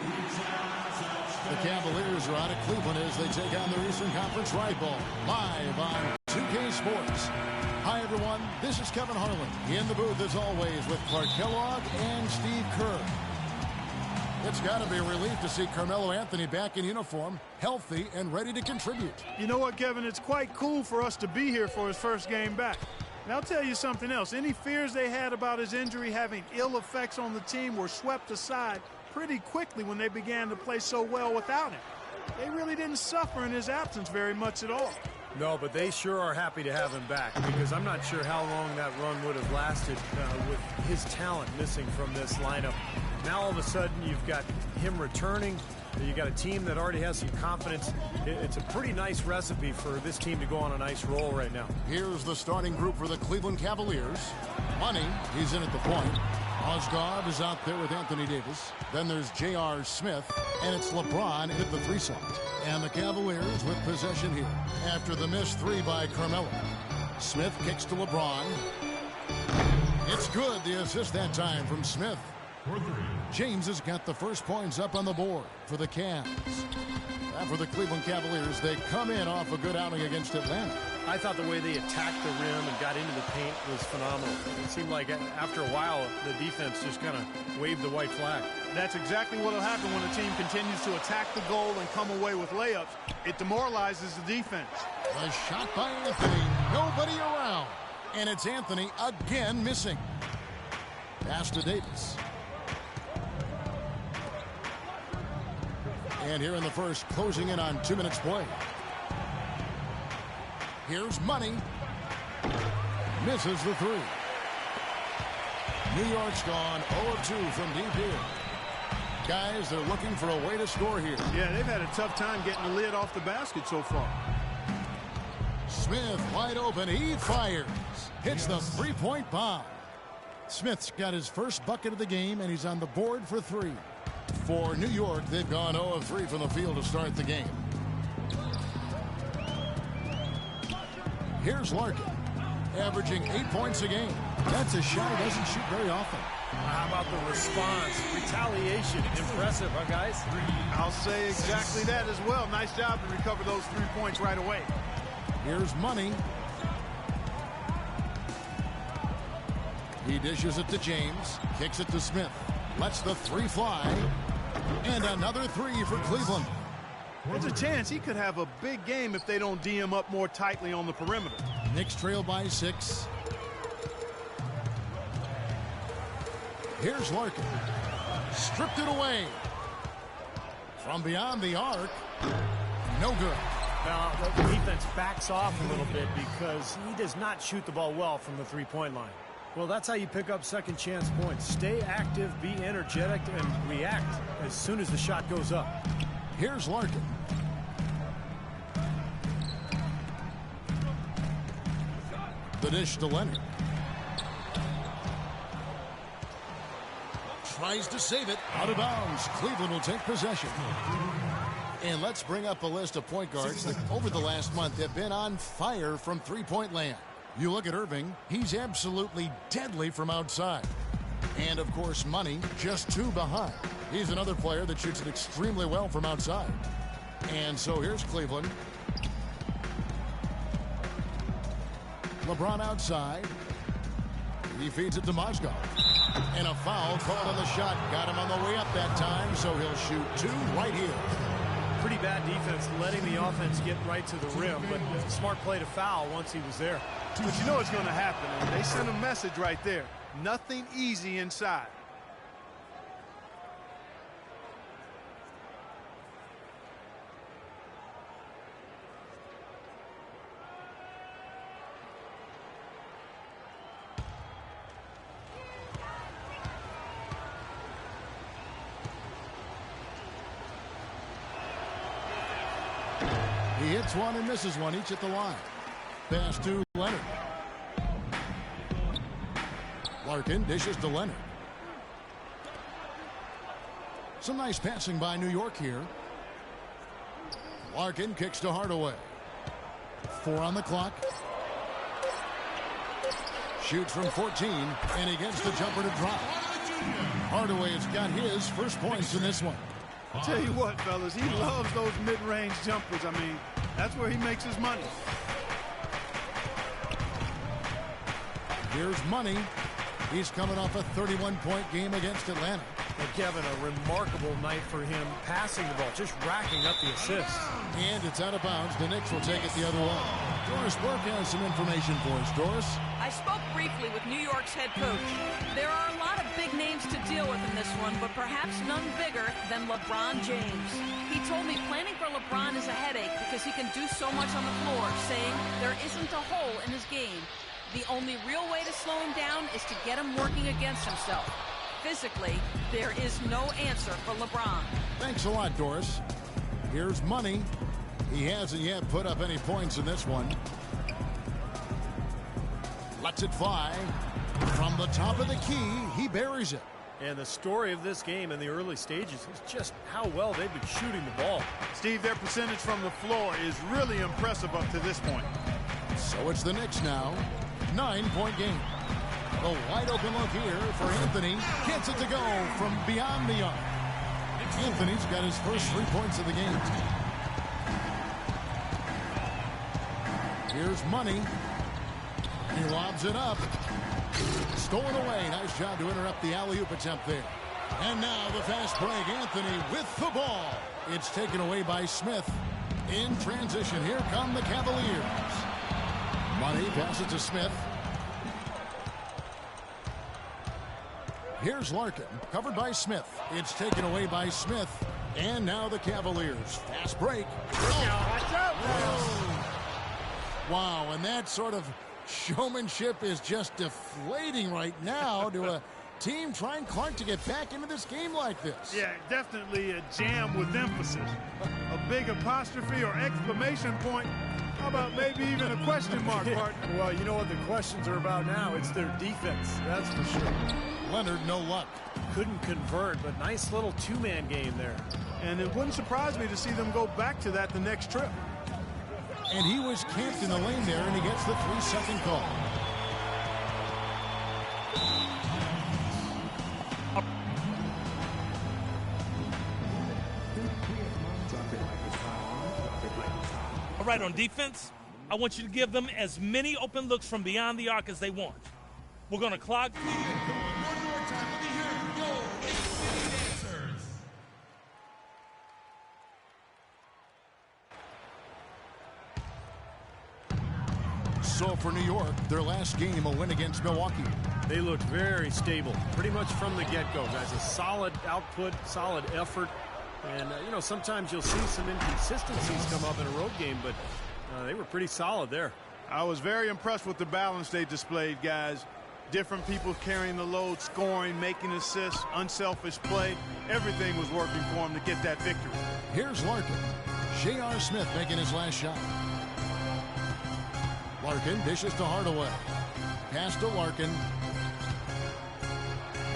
The Cavaliers are out of Cleveland as they take on their Eastern Conference rival live on 2K Sports. Hi, everyone. This is Kevin Harlan in the booth, as always, with Clark Kellogg and Steve Kerr. It's got to be a relief to see Carmelo Anthony back in uniform, healthy, and ready to contribute. You know what, Kevin? It's quite cool for us to be here for his first game back. And I'll tell you something else. Any fears they had about his injury having ill effects on the team were swept aside pretty quickly when they began to play so well without him. They really didn't suffer in his absence very much at all. No, but they sure are happy to have him back, because I'm not sure how long that run would have lasted with his talent missing from this lineup. Now all of a sudden you've got him returning. You got a team that already has some confidence. It's a pretty nice recipe for this team to go on a nice roll right now. Here's the starting group for the Cleveland Cavaliers. Money, he's in at the point. Osgood is out there with Anthony Davis. Then there's J.R. Smith, and it's LeBron at the 3 slot. And the Cavaliers with possession here after the missed 3 by Carmelo. Smith kicks to LeBron. It's good, the assist that time from Smith. James has got the first points up on the board for the Cavs. And for the Cleveland Cavaliers, they come in off a good outing against Atlanta. I thought the way they attacked the rim and got into the paint was phenomenal. It seemed like after a while, the defense just kind of waved the white flag. That's exactly what will happen when a team continues to attack the goal and come away with layups. It demoralizes the defense. A shot by Anthony. Nobody around. And it's Anthony again missing. Pass to Davis. And here in the first, closing in on 2 minutes play. Here's Money. Misses the 3. New York's gone 0-2 from deep here. Guys, they're looking for a way to score here. Yeah, they've had a tough time getting the lid off the basket so far. Smith wide open. He fires. Hits the 3-point bomb. Smith's got his first bucket of the game, and he's on the board for 3. For New York, they've gone 0 of 3 from the field to start the game. Here's Larkin, averaging 8 points a game. That's a shot he doesn't shoot very often. How about the response? Retaliation. Impressive, huh, guys? I'll say exactly that as well. Nice job to recover those 3 points right away. Here's Money. He dishes it to James. Kicks it to Smith. Lets the 3 fly. And another 3 for Cleveland. There's a chance he could have a big game if they don't D him up more tightly on the perimeter. Knicks trail by 6. Here's Larkin. Stripped it away. From beyond the arc. No good. Now, the defense backs off a little bit because he does not shoot the ball well from the 3-point line. Well, that's how you pick up second chance points. Stay active, be energetic, and react as soon as the shot goes up. Here's Larkin. The dish to Leonard. Tries to save it. Out of bounds. Cleveland will take possession. And let's bring up a list of point guards that over the last month have been on fire from 3-point land. You look at Irving, he's absolutely deadly from outside. And, of course, Money, just 2 behind. He's another player that shoots it extremely well from outside. And so here's Cleveland. LeBron outside. He feeds it to Mozgov. And a foul called on the shot. Got him on the way up that time, so he'll shoot 2 right here. Pretty bad defense letting the offense get right to the rim, but smart play to foul once he was there. But you know what's going to happen. They sent a message right there. Nothing easy inside. He hits one and misses one, each at the line. Pass to Leonard. Larkin dishes to Leonard. Some nice passing by New York here. Larkin kicks to Hardaway. 4 on the clock. Shoots from 14, and he gets the jumper to drop. Hardaway's got his first points in this one. I'll tell you what, fellas, he loves those mid-range jumpers. I mean, that's where he makes his money. Here's Money. He's coming off a 31-point game against Atlanta. And Kevin, a remarkable night for him passing the ball, just racking up the assists. And it's out of bounds. The Knicks will take it the other way. Doris Burke has some information for us. Doris? I spoke briefly with New York's head coach. There are a lot of big names to deal with in this one, but perhaps none bigger than LeBron James. He told me planning for LeBron is a headache because he can do so much on the floor, saying there isn't a hole in his game. The only real way to slow him down is to get him working against himself. Physically, there is no answer for LeBron. Thanks a lot, Doris. Here's Money. He hasn't yet put up any points in this one. Lets it fly. From the top of the key, he buries it. And the story of this game in the early stages is just how well they've been shooting the ball. Steve, their percentage from the floor is really impressive up to this point. So it's the Knicks now. 9-point game. The wide open look here for Anthony. Gets it to go from beyond the arc. Anthony's got his first 3 points of the game. Here's Money. He lobs it up. Stolen away. Nice job to interrupt the alley-oop attempt there. And now the fast break. Anthony with the ball. It's taken away by Smith. In transition, here come the Cavaliers. Money passes to Smith. Here's Larkin, covered by Smith. It's taken away by Smith. And now the Cavaliers. Fast break. Oh. Wow, and that sort of showmanship is just deflating right now to a team trying Clark to get back into this game like this. Yeah, definitely a jam with emphasis. A big apostrophe or exclamation point. How about maybe even a question mark, partner? Well, you know what the questions are about now? It's their defense, that's for sure. Leonard, no luck. Couldn't convert, but nice little two-man game there. And it wouldn't surprise me to see them go back to that the next trip. And he was camped in the lane there, and he gets the 3-second call. All right, on defense, I want you to give them as many open looks from beyond the arc as they want. We're going to clog. So for New York, their last game, a win against Milwaukee. They looked very stable, pretty much from the get-go, guys. A solid output, solid effort. And, you know, sometimes you'll see some inconsistencies come up in a road game, but they were pretty solid there. I was very impressed with the balance they displayed, guys. Different people carrying the load, scoring, making assists, unselfish play. Everything was working for them to get that victory. Here's Larkin. J.R. Smith making his last shot. Larkin dishes to Hardaway. Pass to Larkin.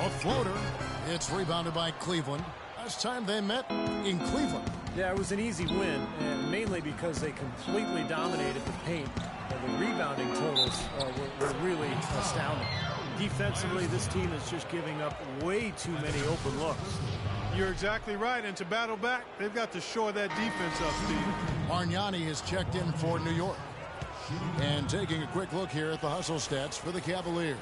A floater. It's rebounded by Cleveland. Last time they met in Cleveland. Yeah, it was an easy win, and mainly because they completely dominated the paint. And the rebounding totals were really astounding. Defensively, this team is just giving up way too many open looks. You're exactly right, and to battle back, they've got to shore that defense up, Steve. Bargnani has checked in for New York. And taking a quick look here at the hustle stats for the Cavaliers.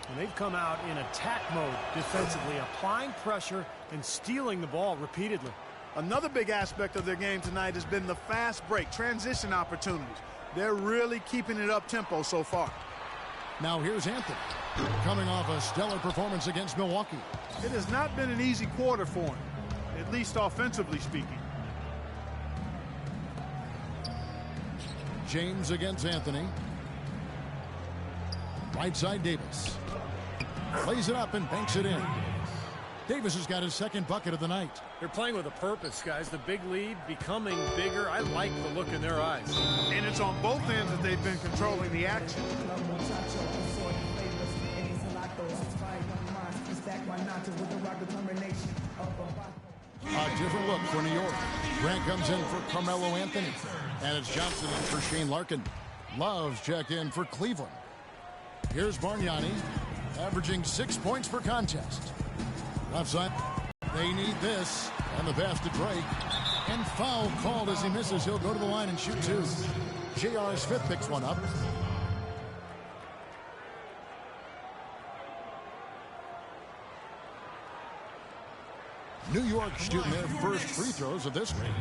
And they've come out in attack mode defensively, applying pressure and stealing the ball repeatedly. Another big aspect of their game tonight has been the fast break, transition opportunities. They're really keeping it up tempo so far. Now here's Anthony, coming off a stellar performance against Milwaukee. It has not been an easy quarter for him, at least offensively speaking. James against Anthony. Right side Davis. Lays it up and banks it in. Davis has got his second bucket of the night. They're playing with a purpose, guys. The big lead becoming bigger. I like the look in their eyes. And it's on both ends that they've been controlling the action. A different look for New York. Grant comes in for Carmelo Anthony. And it's Johnson in for Shane Larkin. Love's checked in for Cleveland. Here's Bargnani, averaging 6 points per contest. Left side. They need this. And the basket break. And foul called as he misses. He'll go to the line and shoot two. J.R. Smith picks one up. New York shooting their first free throws of this game.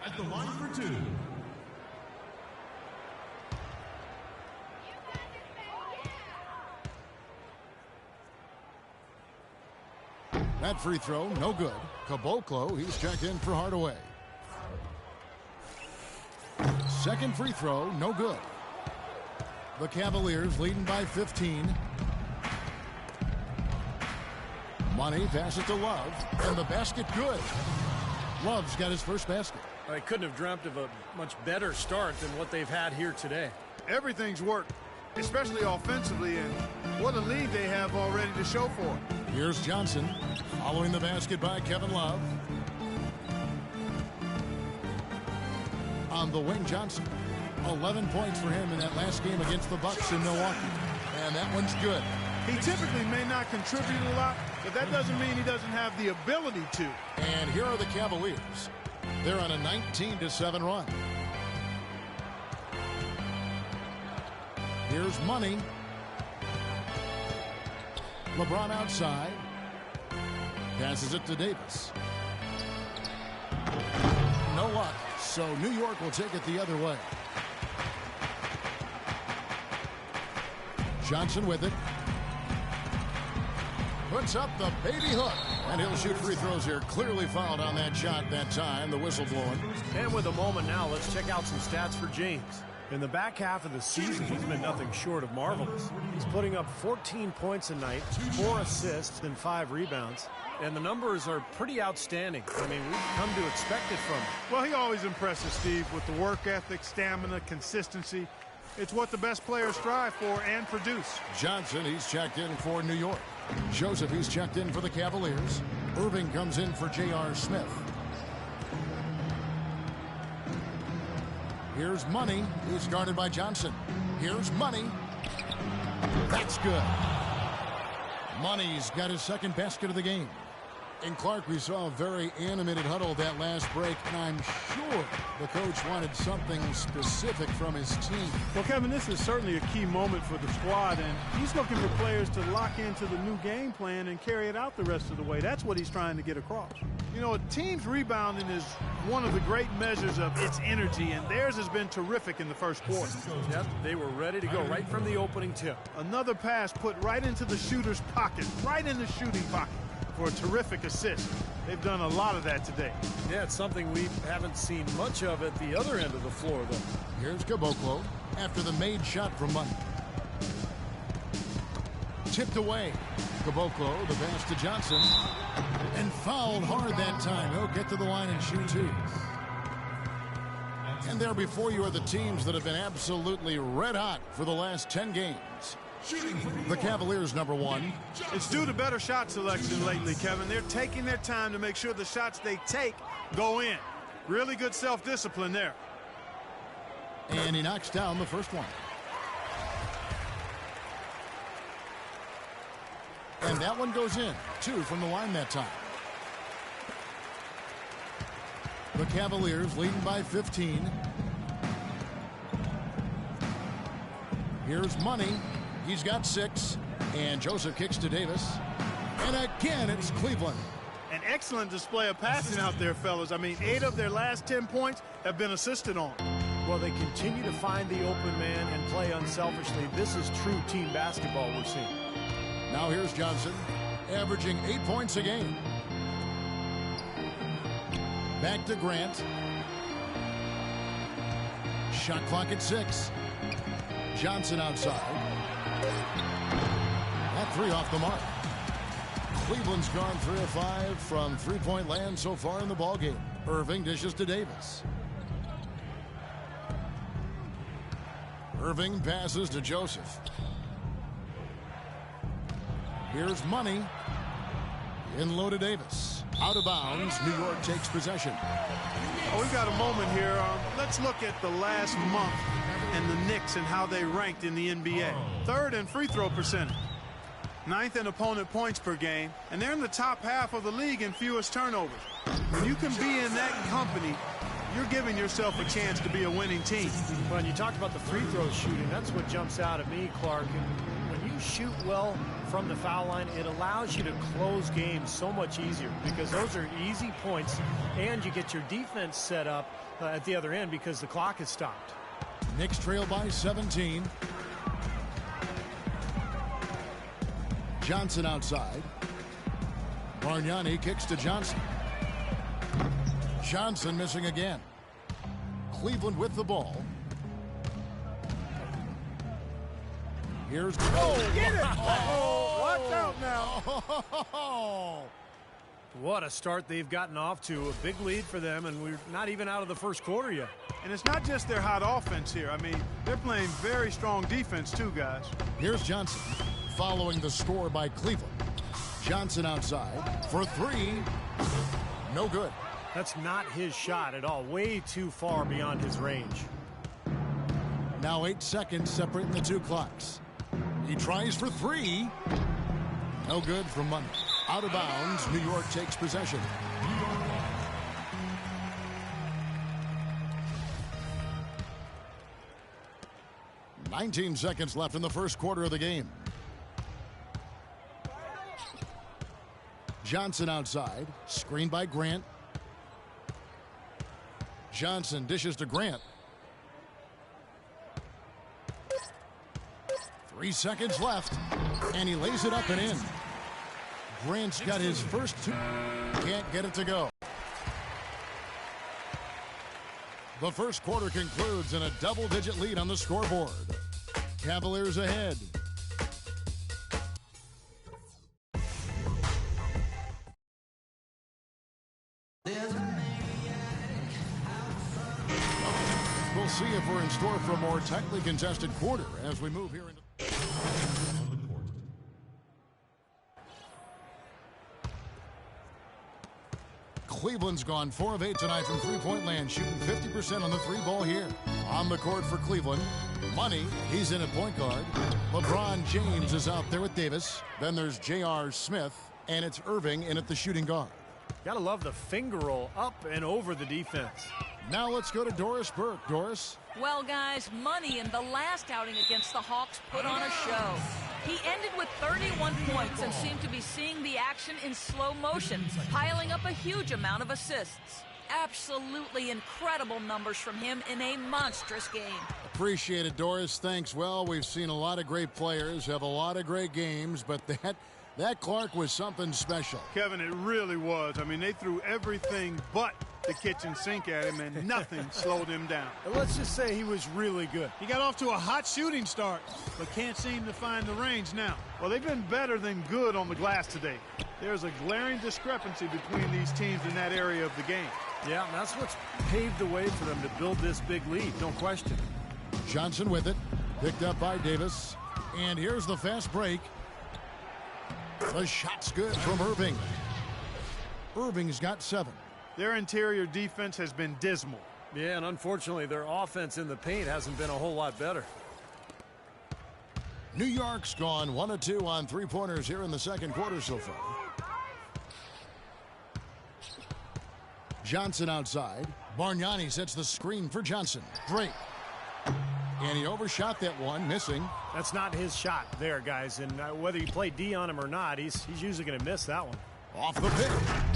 At the line for two. That free throw, no good. Caboclo, he's checked in for Hardaway. Second free throw, no good. The Cavaliers leading by 15. Money passes to Love, and the basket good. Love's got his first basket. I couldn't have dreamt of a much better start than what they've had here today. Everything's worked, especially offensively, and what a lead they have already to show for it. Here's Johnson, following the basket by Kevin Love. On the wing, Johnson. 11 points for him in that last game against the Bucks in Milwaukee. And that one's good. He typically may not contribute a lot, but that doesn't mean he doesn't have the ability to. And here are the Cavaliers. They're on a 19-7 run. Here's Money. LeBron outside. Passes it to Davis. No luck, so New York will take it the other way. Johnson with it. Puts up the baby hook. And he'll shoot free throws here. Clearly fouled on that shot that time. The whistle blowing. And with a moment now, let's check out some stats for James. In the back half of the season, he's been nothing short of marvelous. He's putting up 14 points a night, 4 assists, and 5 rebounds. And the numbers are pretty outstanding. I mean, we've come to expect it from him. Well, he always impresses, Steve, with the work ethic, stamina, consistency. It's what the best players strive for and produce. Johnson, he's checked in for New York. Joseph, he's checked in for the Cavaliers. Irving comes in for J.R. Smith. Here's Money. He's guarded by Johnson. Here's Money. That's good. Money's got his second basket of the game. And Clark, we saw a very animated huddle that last break, and I'm sure the coach wanted something specific from his team. Well, Kevin, this is certainly a key moment for the squad, and he's looking for players to lock into the new game plan and carry it out the rest of the way. That's what he's trying to get across. You know, a team's rebounding is one of the great measures of its energy, and theirs has been terrific in the first quarter. Yep, they were ready to go right from the opening tip. Another pass put right into the shooter's pocket, right in the shooting pocket, for a terrific assist. They've done a lot of that today. Yeah, it's something we haven't seen much of at the other end of the floor, though. Here's Caboclo after the made shot from Money. Tipped away. Caboclo, the pass to Johnson. And fouled hard that time. He'll get to the line and shoot two. And there before you are the teams that have been absolutely red hot for the last 10 games. The Cavaliers, number one. It's due to better shot selection lately, Kevin. They're taking their time to make sure the shots they take go in. Really good self-discipline there. And he knocks down the first one. And that one goes in. 2 from the line that time. The Cavaliers leading by 15. Here's Money. He's got 6. And Joseph kicks to Davis. And again, it's Cleveland. An excellent display of passing out there, fellas. I mean, 8 of their last 10 points have been assisted on. Well, they continue to find the open man and play unselfishly. This is true team basketball we're seeing. Now here's Johnson, averaging 8 points a game. Back to Grant. Shot clock at 6. Johnson outside. That 3 off the mark. Cleveland's gone 3 of 5 from three-point land so far in the ballgame. Irving dishes to Davis. Irving passes to Joseph. Here's Money. In low to Davis. Out of bounds. New York takes possession. Oh, we've got a moment here. Let's look at the last month and the Knicks and how they ranked in the NBA. 3rd in free throw percentage. 9th in opponent points per game, and they're in the top half of the league in fewest turnovers. When you can be in that company, you're giving yourself a chance to be a winning team. Well, and you talked about the free throw shooting. That's what jumps out at me, Clark. And when you shoot well from the foul line, it allows you to close games so much easier because those are easy points, and you get your defense set up at the other end because the clock is stopped. Knicks trail by 17. Johnson outside. Bargnani kicks to Johnson. Johnson missing again. Cleveland with the ball. Here's get it! Watch out now. What a start they've gotten off to. A big lead for them, and we're not even out of the first quarter yet. And it's not just their hot offense here. I mean, they're playing very strong defense too, guys. Here's Johnson following the score by Cleveland. Johnson outside for three. No good. That's not his shot at all. Way too far beyond his range. Now 8 seconds separating the two clocks. He tries for three. No good from Money. Out of bounds. New York takes possession. 19 seconds left in the first quarter of the game. Johnson outside. Screened by Grant. Johnson dishes to Grant. 3 seconds left. And he lays it up and in. Grant's got his first two. Can't get it to go. The first quarter concludes in a double-digit lead on the scoreboard. Cavaliers ahead. We'll see if we're in store for a more tightly contested quarter as we move here into... Cleveland's gone 4 of 8 tonight from three-point land, shooting 50% on the three ball here. On the court for Cleveland, Money, he's in at point guard. LeBron James is out there with Davis. Then there's J.R. Smith, and it's Irving in at the shooting guard. Gotta love the finger roll up and over the defense. Now let's go to Doris Burke. Doris? Well, guys, Money in the last outing against the Hawks put on a show. He ended with 31 points and seemed to be seeing the action in slow motion, piling up a huge amount of assists. Absolutely incredible numbers from him in a monstrous game. Appreciate it, Doris. Thanks. Well, we've seen a lot of great players have a lot of great games, but that Clark was something special. Kevin, it really was. I mean, they threw everything but the kitchen sink at him, and nothing slowed him down. Let's just say he was really good. He got off to a hot shooting start, but can't seem to find the range now. Well, they've been better than good on the glass today. There's a glaring discrepancy between these teams in that area of the game. Yeah, and that's what's paved the way for them to build this big lead, no question. Johnson with it, picked up by Davis. And here's the fast break. The shot's good from Irving. Irving's got 7. Their interior defense has been dismal. Yeah, and unfortunately, their offense in the paint hasn't been a whole lot better. New York's gone 1 of 2 on three-pointers here in the second quarter so far. Johnson outside. Bargnani sets the screen for Johnson. Drake. And he overshot that one, missing. That's not his shot there, guys. And whether you play D on him or not, he's usually going to miss that one. Off the pick.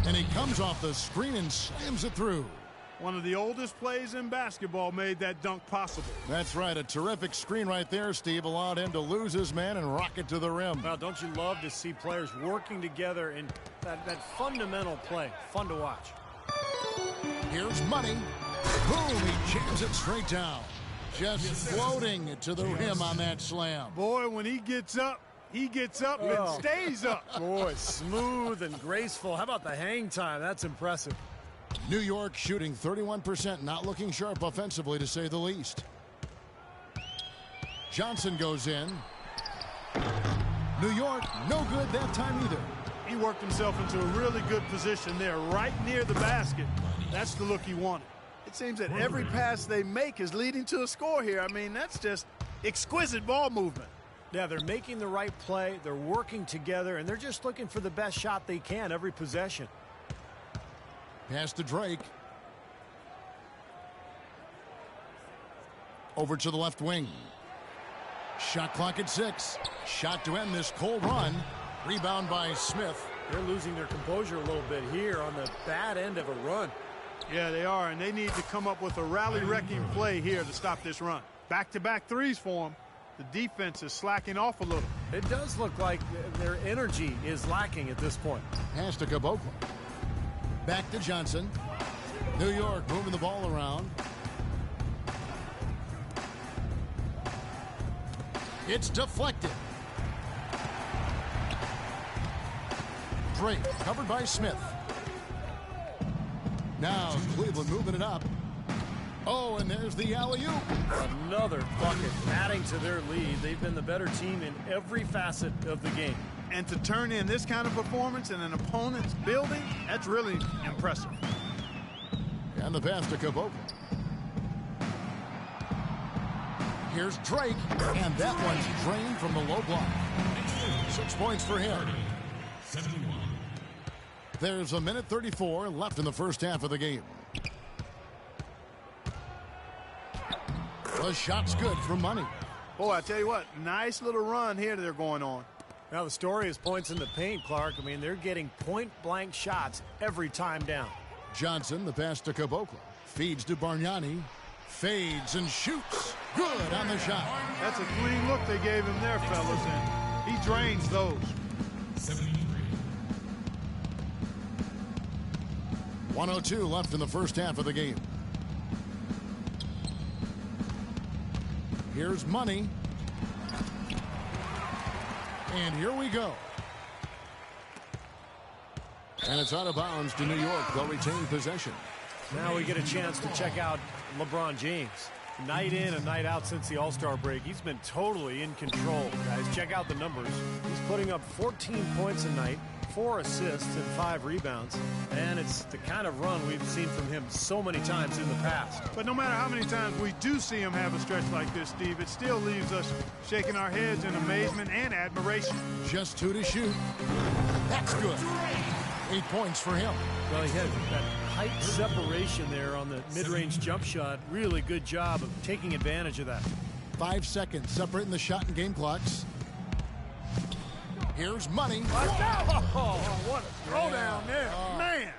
And he comes off the screen and slams it through. One of the oldest plays in basketball made that dunk possible. That's right. A terrific screen right there, Steve. Allowed him to lose his man and rock it to the rim. Well, don't you love to see players working together in that fundamental play? Fun to watch. Here's Money. Boom, he jams it straight down. Just floating to the rim on that slam. Boy, when he gets up and stays up. Boy, smooth and graceful. How about the hang time? That's impressive. New York shooting 31%, not looking sharp offensively to say the least. Johnson goes in. New York, no good that time either. He worked himself into a really good position there, right near the basket. That's the look he wanted. It seems that every pass they make is leading to a score here. I mean, that's just exquisite ball movement. Yeah, they're making the right play, they're working together, and they're just looking for the best shot they can every possession. Pass to Drake. Over to the left wing. Shot clock at 6. Shot to end this cold run. Rebound by Smith. They're losing their composure a little bit here on the bad end of a run. Yeah, they are, and they need to come up with a rally-wrecking play here to stop this run. Back-to-back threes for them. The defense is slacking off a little. It does look like their energy is lacking at this point. Pass to Caboclo. Back to Johnson. New York moving the ball around. It's deflected. Drake covered by Smith. Now Cleveland moving it up. Oh, and there's the alley-oop. Another bucket adding to their lead. They've been the better team in every facet of the game. And to turn in this kind of performance in an opponent's building, that's really impressive. And the pass to Caboclo. Here's Drake, and that one's drained from the low block. 6 points for him. 71. There's a minute 34 left in the first half of the game. The shot's good for money. Boy, I tell you what, nice little run here they're going on. Now the story is points in the paint, Clark. I mean, they're getting point-blank shots every time down. Johnson, the pass to Caboclo. Feeds to Bargnani. Fades and shoots. Good on the shot. That's a clean look they gave him there, fellas, and he drains those. 73. 1:02 left in the first half of the game. Here's Money. And here we go. And it's out of bounds to New York. They'll retain possession. Now we get a chance to check out LeBron James. Night in and night out since the All-Star break, he's been totally in control, guys. Check out the numbers. He's putting up 14 points a night, 4 assists and 5 rebounds. And it's the kind of run we've seen from him so many times in the past. But no matter how many times we do see him have a stretch like this, Steve, it still leaves us shaking our heads in amazement and admiration. Just 2 to shoot. That's good. 8 points for him. Well, he had that height separation there on the mid-range jump shot. Really good job of taking advantage of that. 5 seconds separating the shot and game clocks. Here's Money. Oh, what a throwdown there. Man.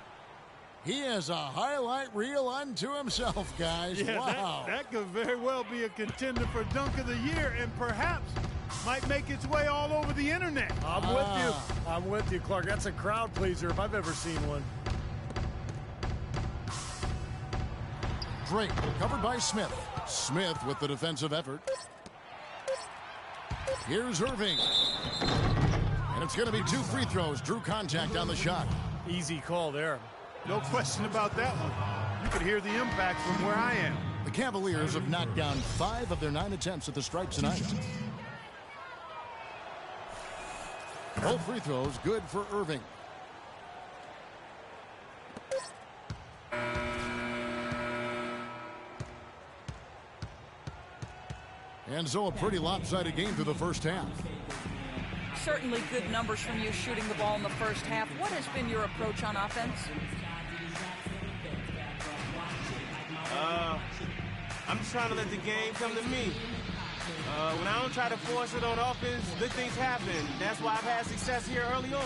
He has a highlight reel unto himself, guys. Yeah, wow. that could very well be a contender for Dunk of the Year and perhaps might make its way all over the internet. I'm with you. I'm with you, Clark. That's a crowd pleaser if I've ever seen one. Drake covered by Smith. Smith with the defensive effort. Here's Irving. And it's going to be 2 free throws. Drew contact on the shot. Easy call there. No question about that one. You could hear the impact from where I am. The Cavaliers have knocked down 5 of their 9 attempts at the stripe tonight. Both free throws good for Irving. And so a pretty lopsided game through the first half. Certainly good numbers from you shooting the ball in the first half. What has been your approach on offense? I'm just trying to let the game come to me. When I don't try to force it on offense, good things happen. That's why I've had success here early on.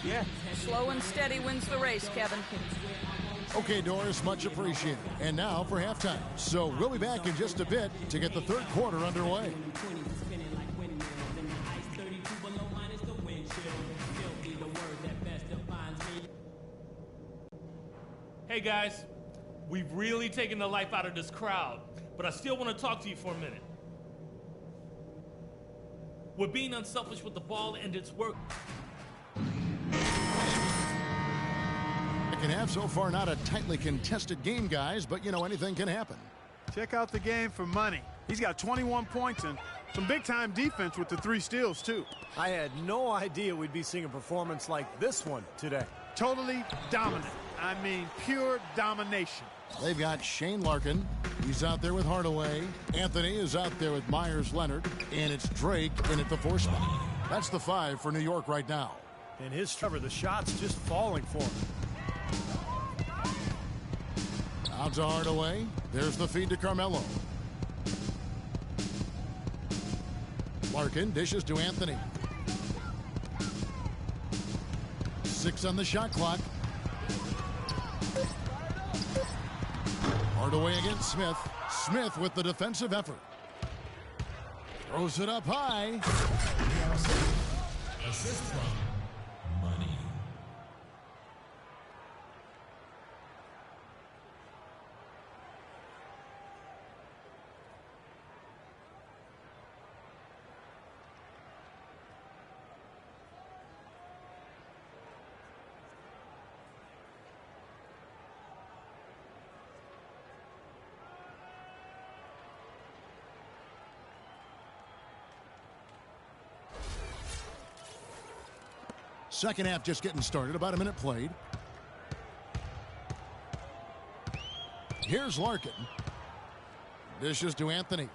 Yeah. Slow and steady wins the race, Kevin. Okay, Doris, much appreciated. And now for halftime. So we'll be back in just a bit to get the third quarter underway. Hey guys, we've really taken the life out of this crowd, but I still want to talk to you for a minute. We're being unselfish with the ball and it's work. Second half so far, not a tightly contested game, guys, but you know, anything can happen. Check out the game for Money. He's got 21 points and some big-time defense with the 3 steals, too. I had no idea we'd be seeing a performance like this one today. Totally dominant. I mean, pure domination. They've got Shane Larkin. He's out there with Hardaway. Anthony is out there with Myers-Leonard. And it's Drake in at the 4 spot. That's the 5 for New York right now. And his cover, the shot's just falling for him. Out to Hardaway. There's the feed to Carmelo. Larkin dishes to Anthony. 6 on the shot clock. Hardaway against Smith. Smith with the defensive effort. Throws it up high. Assist from Money. Second half just getting started. About a minute played. Here's Larkin. Dishes to Anthony.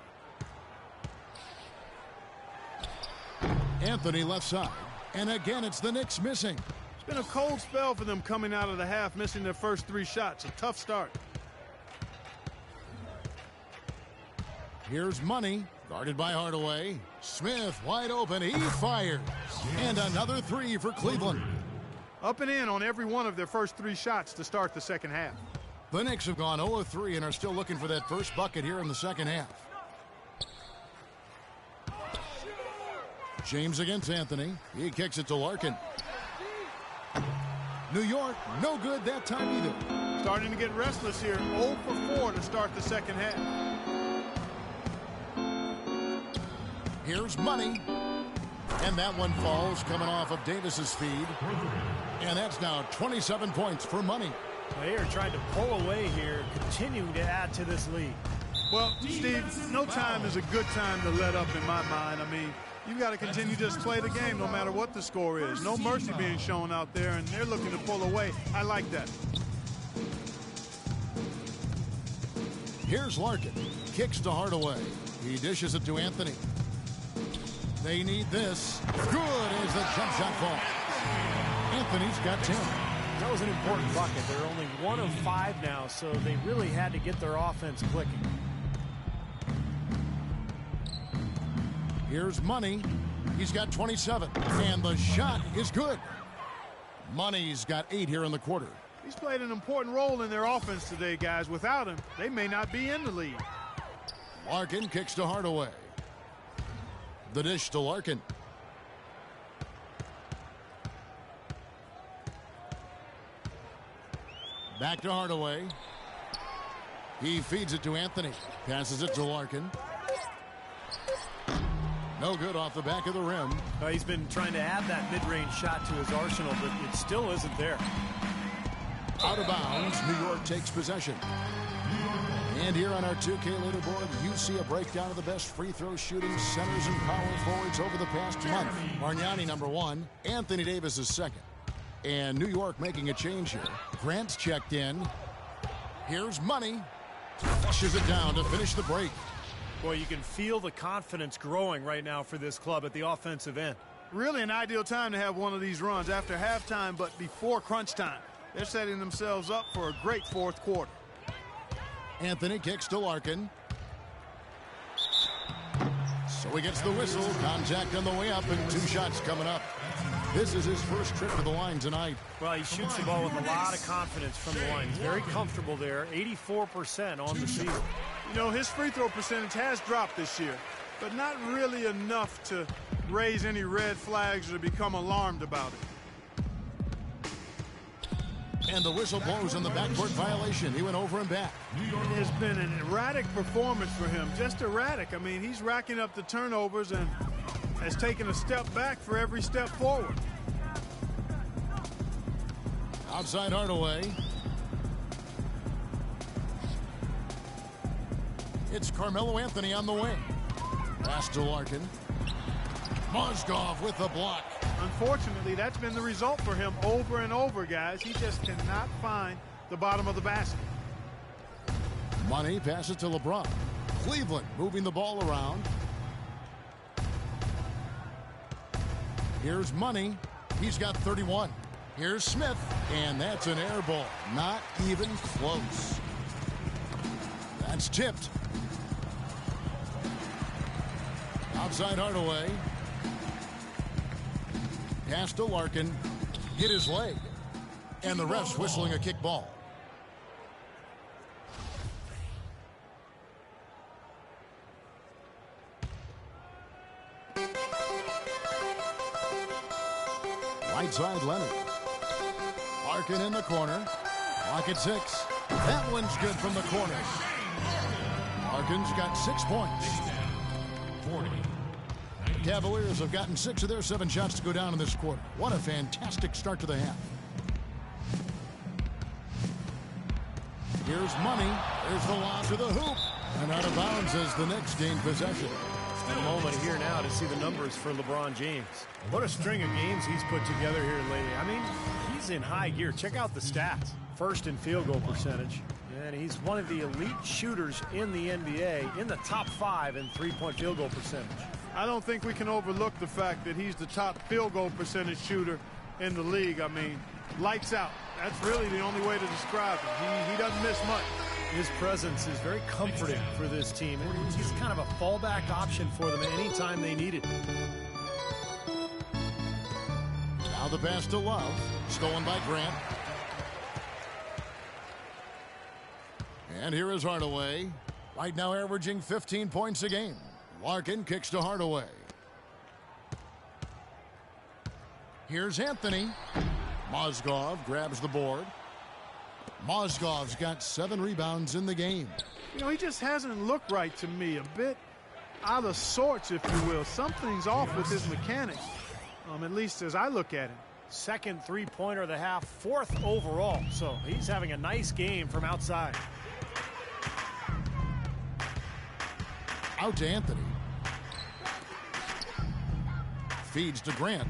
Anthony left side. And again, it's the Knicks missing. It's been a cold spell for them coming out of the half, missing their first 3 shots. A tough start. Here's Money. Guarded by Hardaway. Smith wide open. He fires. And another 3 for Cleveland. Up and in on every one of their first 3 shots to start the second half. The Knicks have gone 0 of 3 and are still looking for that first bucket here in the second half. James against Anthony. He kicks it to Larkin. New York, no good that time either. Starting to get restless here. 0 for 4 to start the second half. Here's Money. And that one falls coming off of Davis's feed. And that's now 27 points for Money. They are trying to pull away here, continuing to add to this lead. Well, Steve, no time is a good time to let up in my mind. I mean, you got to continue to just play the game no matter what the score is. No mercy being shown out there, and they're looking to pull away. I like that. Here's Larkin. Kicks to Hardaway. He dishes it to Anthony. They need this. Good as the jump shot falls. Anthony's got 10. That was an important bucket. They're only 1 of 5 now, so they really had to get their offense clicking. Here's Money. He's got 27. And the shot is good. Money's got 8 here in the quarter. He's played an important role in their offense today, guys. Without him, they may not be in the lead. Larkin kicks to Hardaway. The dish to Larkin. Back to Hardaway. He feeds it to Anthony. Passes it to Larkin. No good off the back of the rim. He's been trying to add that mid-range shot to his arsenal, but it still isn't there. Out of bounds, New York takes possession. And here on our 2K leaderboard, you see a breakdown of the best free throw shooting centers and power forwards over the past month. Margnani number 1, Anthony Davis is second. And New York making a change here. Grant's checked in. Here's Money. Flushes it down to finish the break. Boy, you can feel the confidence growing right now for this club at the offensive end. Really an ideal time to have one of these runs after halftime, but before crunch time. They're setting themselves up for a great fourth quarter. Anthony kicks to Larkin. So he gets the whistle. Contact on the way up and 2 shots coming up. This is his first trip to the line tonight. Well, he shoots the ball with a lot of confidence from the line. He's very comfortable there. 84% on the season. You know, his free throw percentage has dropped this year, but not really enough to raise any red flags or become alarmed about it. And the whistle blows on the backcourt violation. He went over and back. It has been an erratic performance for him, just erratic. I mean, he's racking up the turnovers and has taken a step back for every step forward. Outside Hardaway. It's Carmelo Anthony on the wing. Pass to Larkin. Mozgov with the block. Unfortunately, that's been the result for him over and over, guys. He just cannot find the bottom of the basket. Money passes to LeBron. Cleveland moving the ball around. Here's Money. He's got 31. Here's Smith, and that's an air ball. Not even close. That's tipped. Outside Hardaway. Pass to Larkin. Hit his leg. And the ref's whistling a kick ball. Right side Leonard. Larkin in the corner. Clock at 6. That one's good from the corner. Larkin's got 6 points. 40. Cavaliers have gotten 6 of their 7 shots to go down in this quarter. What a fantastic start to the half. Here's Money. There's the lob to the hoop. And out of bounds as the Knicks gain possession. A moment here now to see the numbers for LeBron James. What a string of games he's put together here lately. I mean, he's in high gear. Check out the stats. First in field goal percentage. And he's one of the elite shooters in the NBA, in the top 5 in three-point field goal percentage. I don't think we can overlook the fact that he's the top field goal percentage shooter in the league. I mean, lights out. That's really the only way to describe him. He doesn't miss much. His presence is very comforting for this team. He's kind of a fallback option for them anytime they need it. Now the pass to Love. Stolen by Grant. And here is Hardaway. Right now averaging 15 points a game. Larkin kicks to Hardaway. Here's Anthony. Mozgov grabs the board. Mozgov's got 7 rebounds in the game. You know, he just hasn't looked right to me. A bit out of sorts, if you will. Something's off with his mechanics, at least as I look at him. Second three-pointer of the half, 4th overall. So he's having a nice game from outside. Out to Anthony. Feeds to Grant.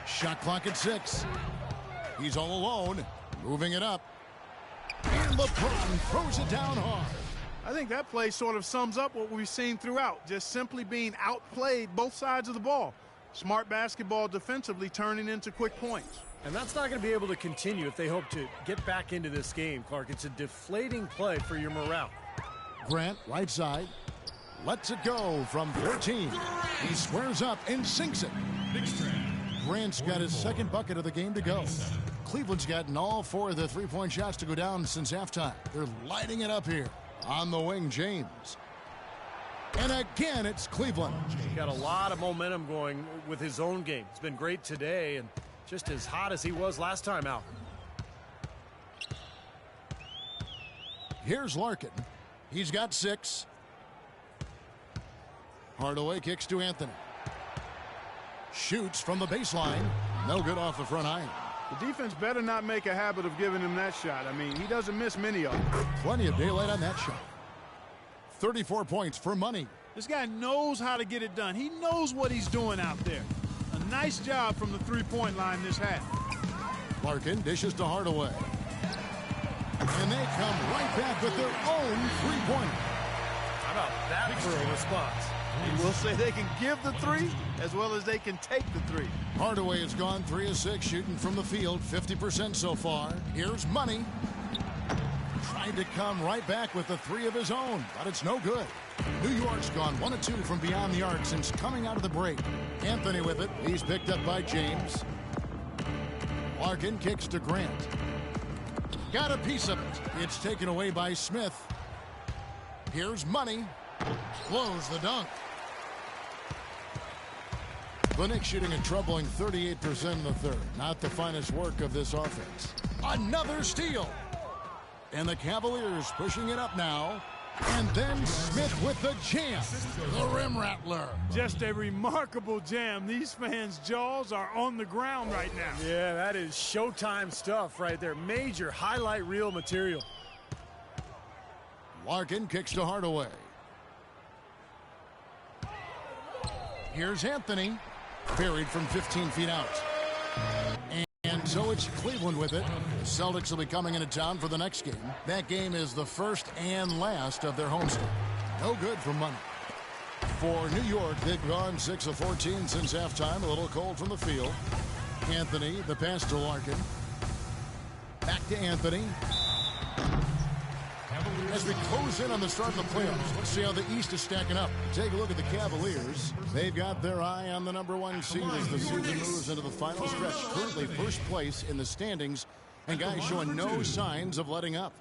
Shot clock at 6. He's all alone. Moving it up. And LeBron throws it down hard. I think that play sort of sums up what we've seen throughout. Just simply being outplayed both sides of the ball. Smart basketball defensively turning into quick points. And that's not going to be able to continue if they hope to get back into this game, Clark. It's a deflating play for your morale. Grant, right side. Lets it go from 14. He squares up and sinks it. Grant's got his 2nd bucket of the game to go. Cleveland's gotten all 4 of their 3-point shots to go down since halftime. They're lighting it up here. On the wing, James. And again, it's Cleveland. He's got a lot of momentum going with his own game. It's been great today and just as hot as he was last time out. Here's Larkin. He's got 6. Hardaway kicks to Anthony. Shoots from the baseline. No good off the front iron. The defense better not make a habit of giving him that shot. I mean, he doesn't miss many of them. Plenty of daylight on that shot. 34 points for Money. This guy knows how to get it done. He knows what he's doing out there. A nice job from the three-point line this half. Larkin dishes to Hardaway. And they come right back with their own three-pointer. How about that for a response? We'll say they can give the 3 as well as they can take the 3. Hardaway has gone 3 of 6 shooting from the field, 50% so far. Here's Money. Tried to come right back with the 3 of his own, but it's no good. New York's gone 1 of 2 from beyond the arc since coming out of the break. Anthony with it. He's picked up by James. Larkin kicks to Grant. Got a piece of it. It's taken away by Smith. Here's Money. Blows the dunk. The Knicks shooting a troubling 38% in the 3rd. Not the finest work of this offense. Another steal. And the Cavaliers pushing it up now. And then Smith with the jam. The rim rattler. Just a remarkable jam. These fans' jaws are on the ground right now. Yeah, that is Showtime stuff right there. Major highlight reel material. Larkin kicks to Hardaway. Here's Anthony. Buried from 15 feet out. And So it's Cleveland with it. The Celtics will be coming into town for the next game. That game is the first and last of their homestand. No good for money. For New York, they've gone 6 of 14 since halftime. A little cold from the field. Anthony, the pass to Larkin. Back to Anthony. As we close in on the start of the playoffs, let's see how the East is stacking up. Take a look at the Cavaliers. They've got their eye on the #1 seed as the season moves into the final stretch. Currently first place in the standings, and guys showing no signs of letting up.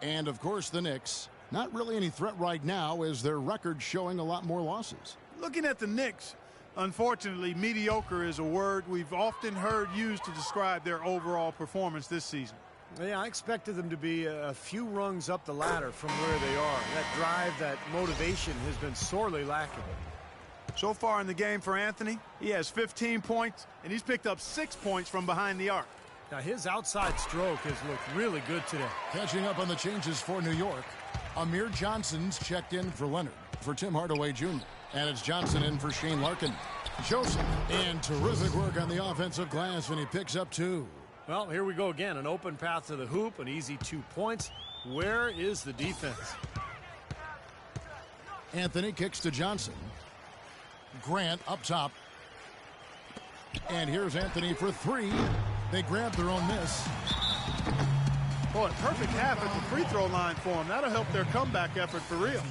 And, of course, the Knicks. Not really any threat right now as their record showing a lot more losses. Looking at the Knicks, unfortunately, mediocre is a word we've often heard used to describe their overall performance this season. Yeah, I expected them to be a few rungs up the ladder from where they are. That drive, that motivation has been sorely lacking. So far in the game for Anthony, he has 15 points, and he's picked up 6 points from behind the arc. Now, his outside stroke has looked really good today. Catching up on the changes for New York, Amir Johnson's checked in for Leonard, for Tim Hardaway Jr., and it's Johnson in for Shane Larkin. Joseph, and terrific work on the offensive glass, and he picks up 2. Well, here we go again. An open path to the hoop, an easy 2 points. Where is the defense? Anthony kicks to Johnson. Grant up top. And here's Anthony for 3. They grab their own miss. Boy, perfect half at the free throw line for him. That'll help their comeback effort for real.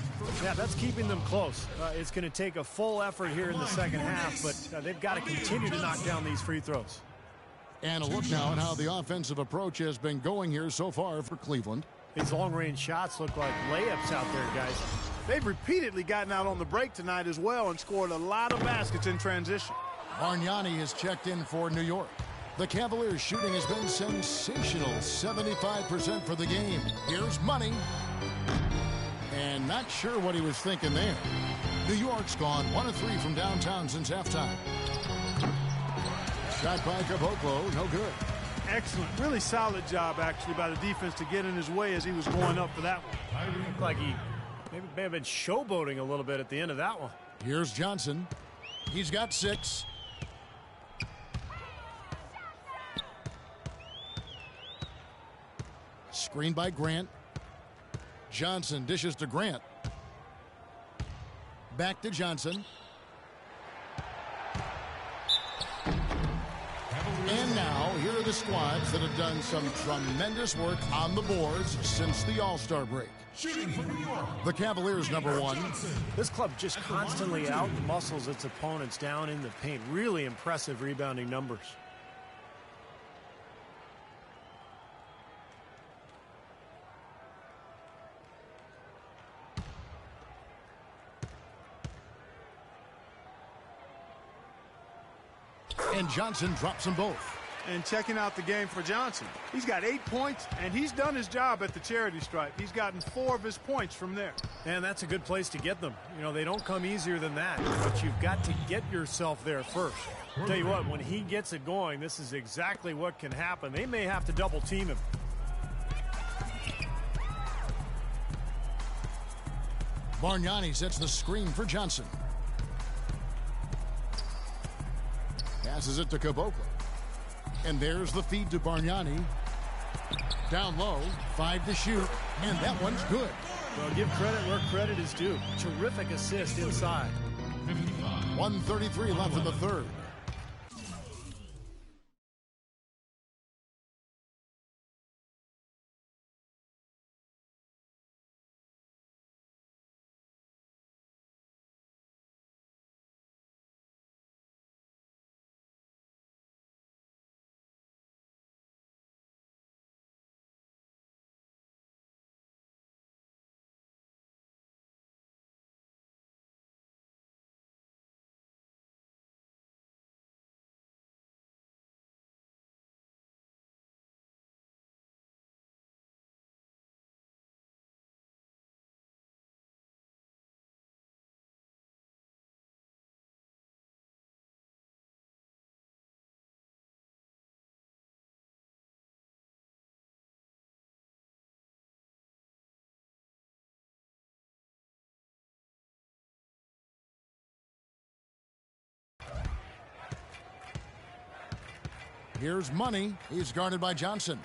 Yeah, that's keeping them close. It's going to take a full effort here in the second half, but they've got to continue to knock down these free throws. And a look now at how the offensive approach has been going here so far for Cleveland. These long-range shots look like layups out there, guys. They've repeatedly gotten out on the break tonight as well and scored a lot of baskets in transition. Bargnani has checked in for New York. The Cavaliers' shooting has been sensational, 75% for the game. Here's Money. And not sure what he was thinking there. New York's gone 1 of 3 from downtown since halftime. Shot by Caboclo, no good. Excellent. Really solid job, actually, by the defense to get in his way as he was going up for that one. Looked like he may have been showboating a little bit at the end of that one. Here's Johnson. He's got 6. Screen by Grant. Johnson dishes to Grant. Back to Johnson. And now, here are the squads that have done some tremendous work on the boards since the All-Star break. The Cavaliers, #1. This club just constantly out-muscles its opponents down in the paint. Really impressive rebounding numbers. And Johnson drops them both. And checking out the game for Johnson. He's got 8 points, and he's done his job at the charity stripe. He's gotten 4 of his points from there. And that's a good place to get them. You know, they don't come easier than that, but you've got to get yourself there first. I'll tell you what, when he gets it going, this is exactly what can happen. They may have to double team him. Bargnani sets the screen for Johnson. Passes it to Caboclo. And there's the feed to Bargnani. Down low, 5 to shoot, and that one's good. Well, give credit where credit is due. Terrific assist inside. 1:33 left in the third. Here's Money. He's guarded by Johnson.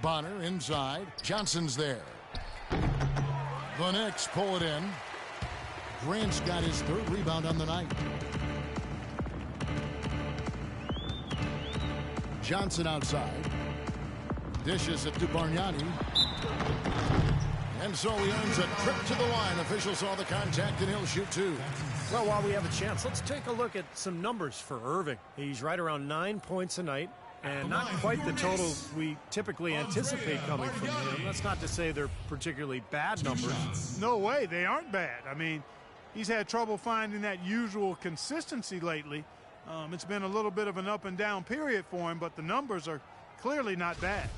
Bonner inside. Johnson's there. The Knicks pull it in. Grant's got his third rebound on the night. Johnson outside. Dishes it to Bargnani. And so he earns a trip to the line. Officials saw the contact and he'll shoot two. Well, while we have a chance, let's take a look at some numbers for Irving. He's right around 9 points a night, and not quite the total we typically anticipate coming from him. That's not to say they're particularly bad numbers. No way, they aren't bad. I mean, he's had trouble finding that usual consistency lately. It's been a little bit of an up and down period for him, but the numbers are clearly not bad.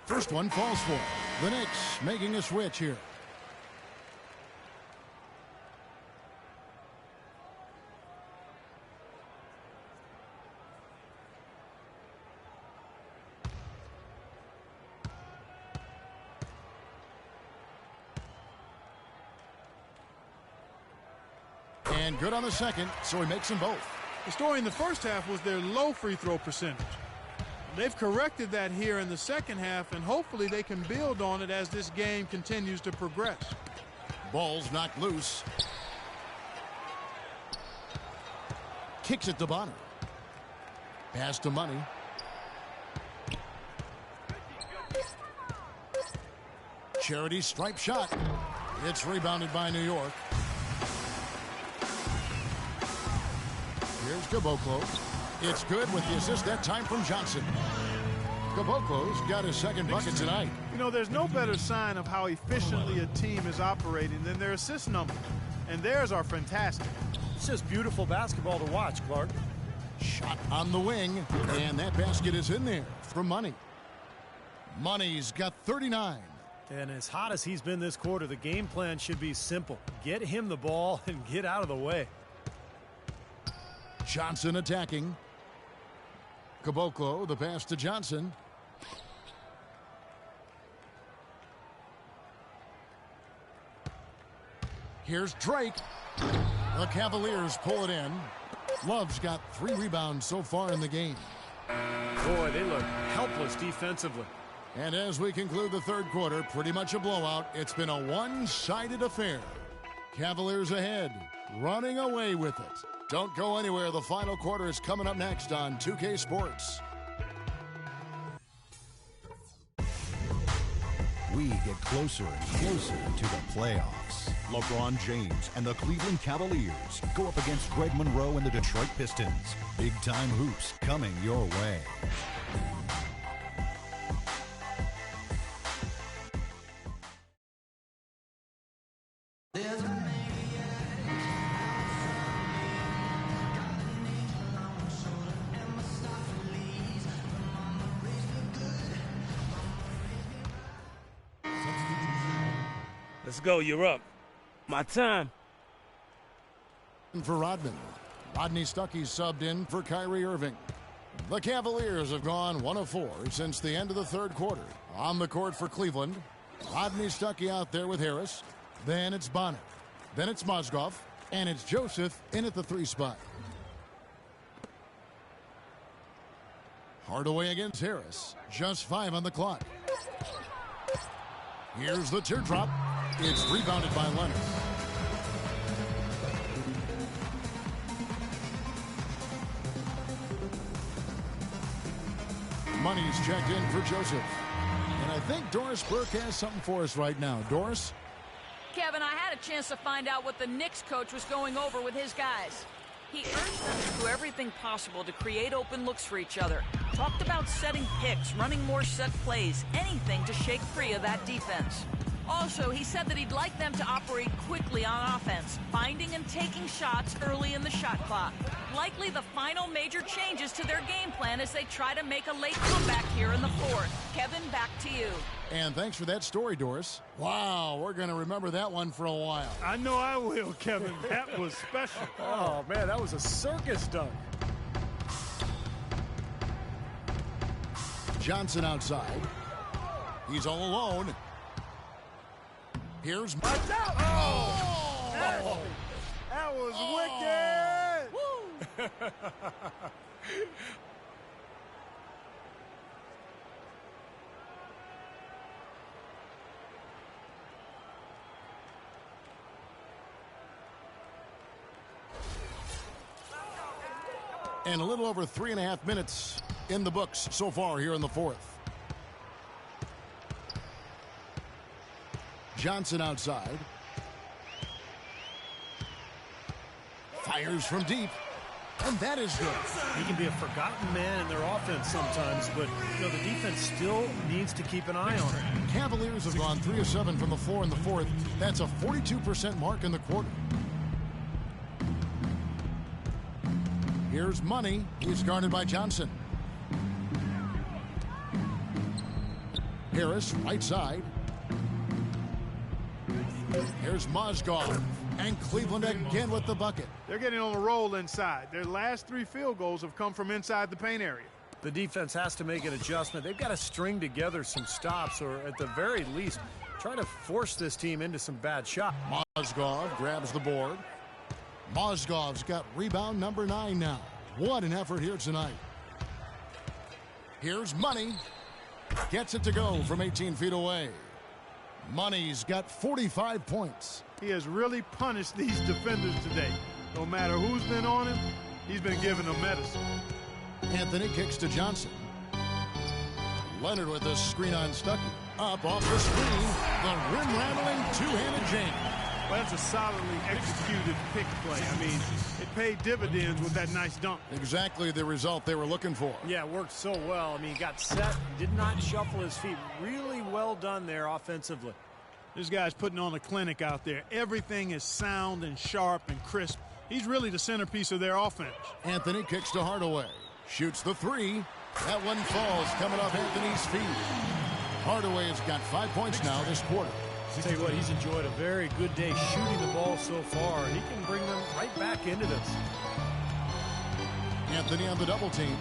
First one falls for the Knicks, making a switch here. And good on the second, so he makes them both. The story in the first half was their low free throw percentage. They've corrected that here in the second half, and hopefully they can build on it as this game continues to progress. Ball's knocked loose. Kicks it to Bonner. Pass to Money. Charity stripe shot. It's rebounded by New York. Here's Caboclo. It's good with the assist that time from Johnson. Caboclo's got his second bucket tonight. You know, there's no better sign of how efficiently a team is operating than their assist numbers. And theirs are fantastic. It's just beautiful basketball to watch, Clark. Shot on the wing, and that basket is in there from Money. Money's got 39. And as hot as he's been this quarter, the game plan should be simple. Get him the ball and get out of the way. Johnson attacking. Caboclo, the pass to Johnson. Here's Drake. The Cavaliers pull it in. Love's got 3 rebounds so far in the game. Boy, they look helpless defensively. And as we conclude the third quarter, pretty much a blowout. It's been a one-sided affair. Cavaliers ahead, running away with it. Don't go anywhere. The final quarter is coming up next on 2K Sports. We get closer and closer to the playoffs. LeBron James and the Cleveland Cavaliers go up against Greg Monroe and the Detroit Pistons. Big-time hoops coming your way. Let's go. You're up. My time. For Rodman. Rodney Stuckey subbed in for Kyrie Irving. The Cavaliers have gone 1 of 4 since the end of the third quarter. On the court for Cleveland, Rodney Stuckey out there with Harris. Then it's Bonner. Then it's Mozgov. And it's Joseph in at the 3 spot. Hardaway against Harris. Just 5 on the clock. Here's the teardrop. It's rebounded by Leonard. Money's checked in for Joseph. And I think Doris Burke has something for us right now. Doris? Kevin, I had a chance to find out what the Knicks coach was going over with his guys. He urged them to do everything possible to create open looks for each other. Talked about setting picks, running more set plays, anything to shake free of that defense. Also, he said that he'd like them to operate quickly on offense, finding and taking shots early in the shot clock. Likely the final major changes to their game plan as they try to make a late comeback here in the fourth. Kevin, back to you. And thanks for that story, Doris. Wow, we're going to remember that one for a while. I know I will, Kevin. That was special. Oh, man, that was a circus dunk. Johnson outside. He's all alone. Here's... Watch out! Oh! That was wicked! And a little over 3.5 minutes in the books so far here in the fourth. Johnson outside. Fires from deep. And that is good. He can be a forgotten man in their offense sometimes, but the defense still needs to keep an eye on him. Cavaliers have gone 3 of 7 from the floor in the fourth. That's a 42% mark in the quarter. Here's Money. He's guarded by Johnson. Harris, right side. Here's Mozgov. And Cleveland again with the bucket. They're getting on a roll inside. Their last 3 field goals have come from inside the paint area. The defense has to make an adjustment. They've got to string together some stops, or at the very least, try to force this team into some bad shots. Mozgov grabs the board. Mozgov's got rebound number 9 now. What an effort here tonight. Here's Money. Gets it to go from 18 feet away. Money's got 45 points. He has really punished these defenders today. No matter who's been on him, he's been giving them medicine. Anthony kicks to Johnson. Leonard with the screen on Stuckey. Up off the screen, the rim-rattling two-handed jam. Well, that's a solidly executed pick play. I mean, it paid dividends with that nice dunk. Exactly the result they were looking for. Yeah, it worked so well. I mean, he got set, did not shuffle his feet. Really well done there offensively. This guy's putting on a clinic out there. Everything is sound and sharp and crisp. He's really the centerpiece of their offense. Anthony kicks to Hardaway. Shoots the 3. That one falls coming off Anthony's feet. Hardaway has got 5 points now this quarter. I'll tell you what, he's enjoyed a very good day shooting the ball so far. He can bring them right back into this. Anthony on the double team.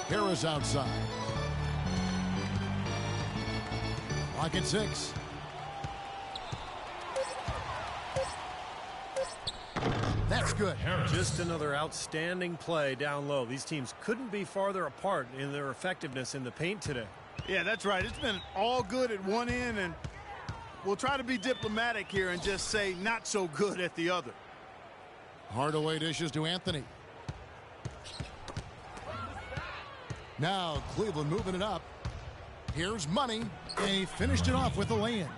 Harris outside. Lock at 6. That's good. Just another outstanding play down low. These teams couldn't be farther apart in their effectiveness in the paint today. Yeah, that's right. It's been all good at one end, and we'll try to be diplomatic here and just say not so good at the other. Hardaway dishes to Anthony. Now Cleveland moving it up. Here's Money, and he finished it off with a lay-in.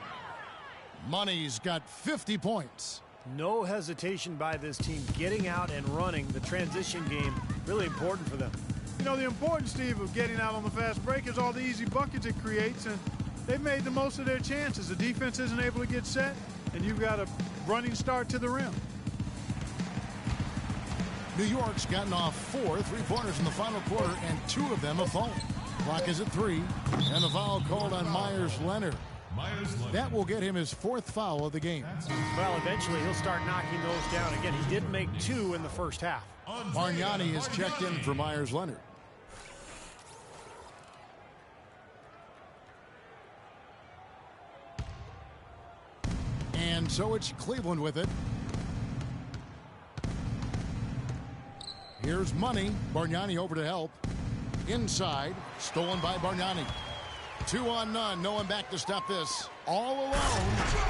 Money's got 50 points. No hesitation by this team getting out and running the transition game. Really important for them. You know, the importance, Steve, of getting out on the fast break is all the easy buckets it creates, and they've made the most of their chances. The defense isn't able to get set, and you've got a running start to the rim. New York's gotten off 4 3-pointers in the final quarter, and 2 of them have fallen. Clock is at 3, and the foul called on Myers-Leonard. That will get him his 4th foul of the game. Well, eventually he'll start knocking those down. Again, he did make 2 in the first half. Bargnani is checked in for Myers-Leonard. And so it's Cleveland with it. Here's Money. Bargnani over to help. Inside. Stolen by Bargnani. 2 on none. No one back to stop this. All alone.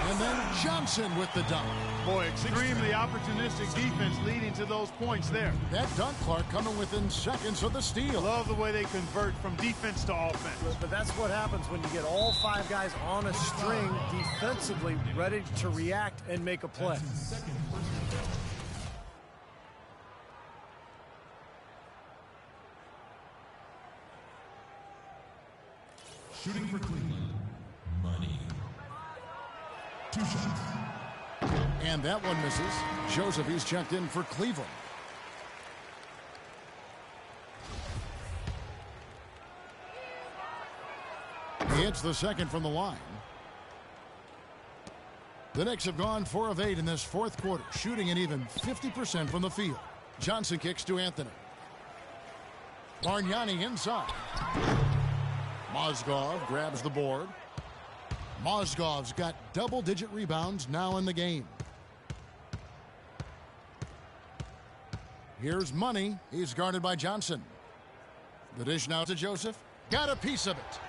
And then Johnson with the dunk. Boy, extremely opportunistic defense leading to those points there. That dunk, Clark, coming within seconds of the steal. Love the way they convert from defense to offense. But that's what happens when you get all 5 guys on a string defensively ready to react and make a play. Shooting for Cleveland, Money. 2 shots. And that one misses. Joseph, he's checked in for Cleveland. He hits the second from the line. The Knicks have gone 4 of 8 in this 4th quarter, shooting an even 50% from the field. Johnson kicks to Anthony. Bargnani inside. Mozgov grabs the board. Mozgov's got double-digit rebounds now in the game. Here's Money. He's guarded by Johnson. The dish now to Joseph. Got a piece of it.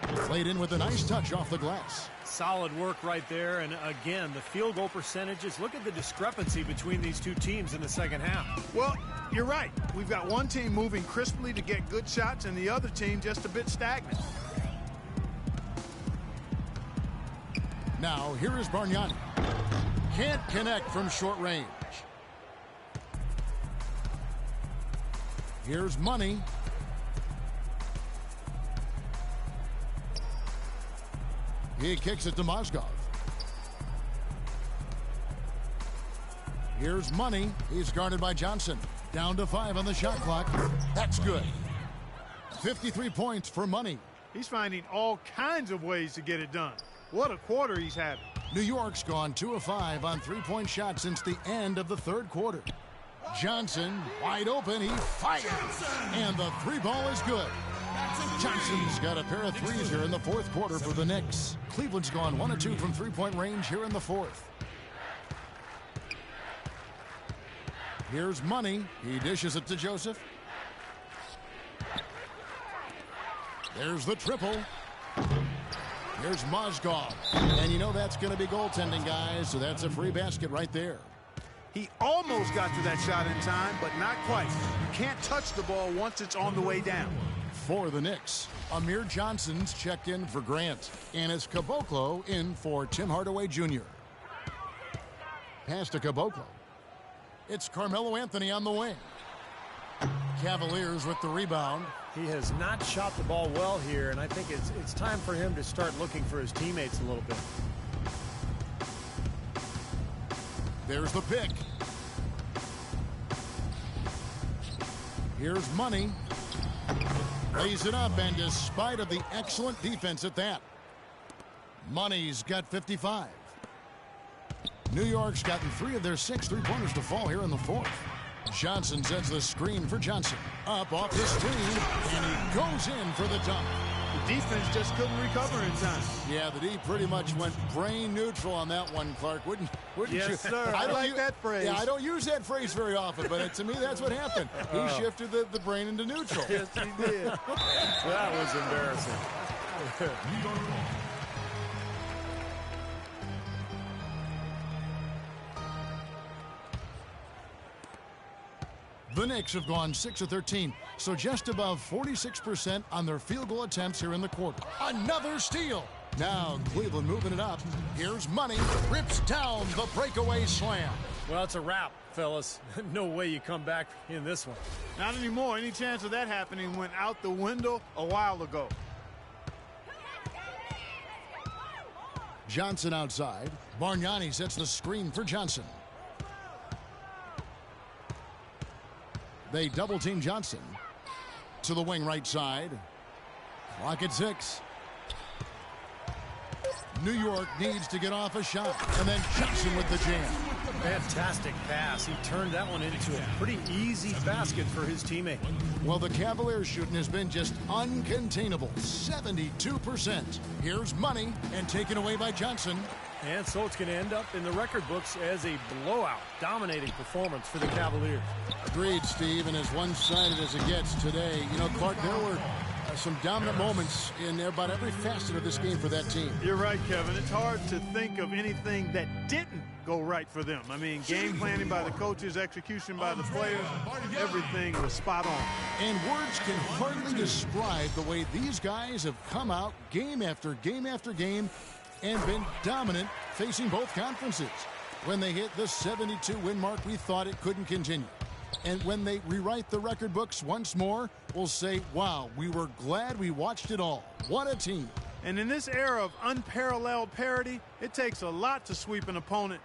Played in with a nice touch off the glass. Solid work right there. And again, the field goal percentages. Look at the discrepancy between these two teams in the second half. Well, you're right. We've got one team moving crisply to get good shots and the other team just a bit stagnant. Now, here is Bargnani. Can't connect from short range. Here's Money. He kicks it to Mozgov. Here's Money. He's guarded by Johnson. Down to 5 on the shot clock. That's good. 53 points for Money. He's finding all kinds of ways to get it done. What a quarter he's having. New York's gone 2 of 5 on three-point shots since the end of the third quarter. Johnson, wide open, he fires. And the three ball is good. Johnson's got a pair of threes here in the fourth quarter for the Knicks. Cleveland's gone 1 of 2 from three-point range here in the fourth. Here's Money. He dishes it to Joseph. There's the triple. Here's Mozgov. And you know that's going to be goaltending, guys, so that's a free basket right there. He almost got to that shot in time, but not quite. You can't touch the ball once it's on the way down. For the Knicks, Amir Johnson's checked in for Grant, and it's Caboclo in for Tim Hardaway Jr. Pass to Caboclo. It's Carmelo Anthony on the wing. Cavaliers with the rebound. He has not shot the ball well here, and I think it's time for him to start looking for his teammates a little bit. There's the pick. Here's Money. Lays it up, and despite of the excellent defense at that, Money's got 55. New York's gotten 3 of their 6 three-pointers to fall here in the fourth. Johnson sets the screen for Johnson. Up off the screen, and he goes in for the dunk. The defense just couldn't recover in time. Yeah, the D pretty much went brain neutral on that one, Clark. Wouldn't yes, you? Sir. I like that phrase. Yeah, I don't use that phrase very often, but to me, that's what happened. He shifted the brain into neutral. Yes, he did. That was embarrassing. The Knicks have gone 6 of 13, so just above 46% on their field goal attempts here in the quarter. Another steal. Now Cleveland moving it up. Here's Money. Rips down the breakaway slam. Well, it's a wrap, fellas. No way you come back in this one. Not anymore. Any chance of that happening went out the window a while ago. Johnson outside. Bargnani sets the screen for Johnson. They double-team Johnson. To the wing right side. Clock at 6. New York needs to get off a shot. And then Johnson with the jam. Fantastic pass. He turned that one into a pretty easy basket for his teammate. Well, the Cavaliers shooting has been just uncontainable. 72%. Here's Money, and taken away by Johnson. And so it's going to end up in the record books as a blowout, dominating performance for the Cavaliers. Agreed, Steve, and as one-sided as it gets today. You know, Clark, there were some dominant moments in about every facet of this game for that team. You're right, Kevin. It's hard to think of anything that didn't go right for them. I mean, game planning by the coaches, execution by the players, everything was spot on. And words can hardly describe the way these guys have come out game after game after game and been dominant facing both conferences. When they hit the 72-win mark, we thought it couldn't continue. And when they rewrite the record books once more, we'll say, wow, we were glad we watched it all. What a team. And in this era of unparalleled parity, it takes a lot to sweep an opponent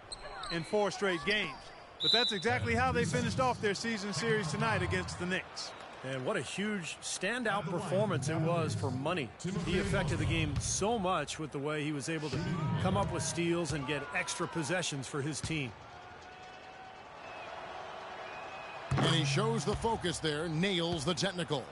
in 4 straight games. But that's exactly how they finished off their season series tonight against the Knicks. And what a huge standout performance it was for Money. He affected the game so much with the way he was able to come up with steals and get extra possessions for his team. And he shows the focus there, nails the technical.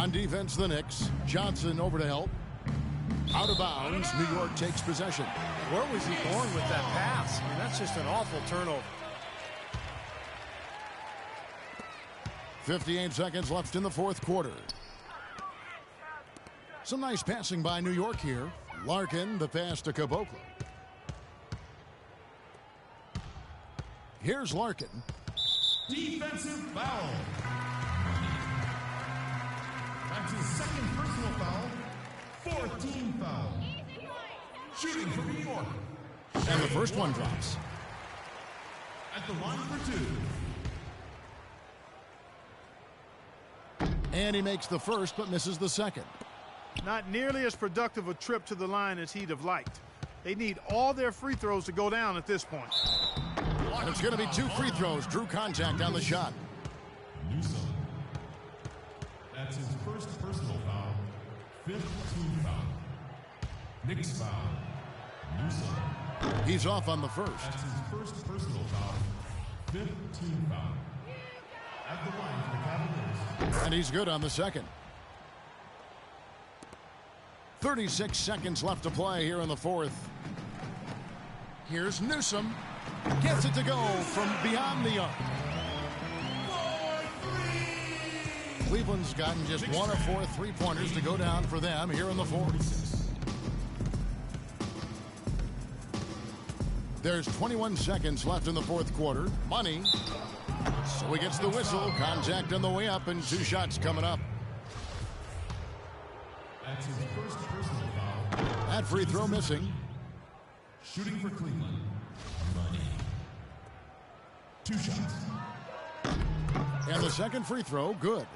On defense, the Knicks. Johnson over to help. Out of bounds. New York takes possession. Where was he going with that pass? I mean, that's just an awful turnover. 58 seconds left in the fourth quarter. Some nice passing by New York here. Larkin, the pass to Caboclo. Here's Larkin. Defensive foul. That's his second personal foul. 14 foul. Shooting for New York. And the first one drops. At the line for two. And he makes the first but misses the second. Not nearly as productive a trip to the line as he'd have liked. They need all their free throws to go down at this point. And it's going to be 2 free throws. Drew contact on the shot. Newsom. That's his first personal foul. 5th team foul. Knicks foul. Newsom. He's off on the first. That's his first personal foul. 5th team foul. At the line for the Cavaliers. And he's good on the second. 36 seconds left to play here in the fourth. Here's Newsom. Gets it to go from beyond the arc. Cleveland's gotten just 1 of 4 3-pointers to go down for them here in the fourth. There's 21 seconds left in the fourth quarter. Money. So he gets the whistle. Contact on the way up and 2 shots coming up. That's his first personal foul. That free throw missing. Shooting for Cleveland. Money. 2 shots. And the second free throw, good.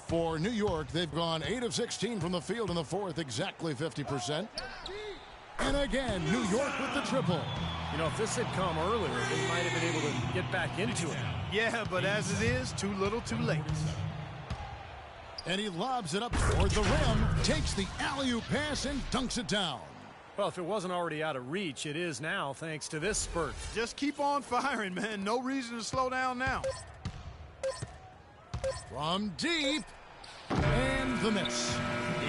For New York, they've gone 8 of 16 from the field in the fourth, exactly 50%. And again, New York with the triple. You know, if this had come earlier, they might have been able to get back into it. Yeah, but as it is, too little, too late. And he lobs it up toward the rim, takes the alley-oop pass and dunks it down. Well, if it wasn't already out of reach, it is now thanks to this spurt. Just keep on firing, man. No reason to slow down now. From deep, and the miss.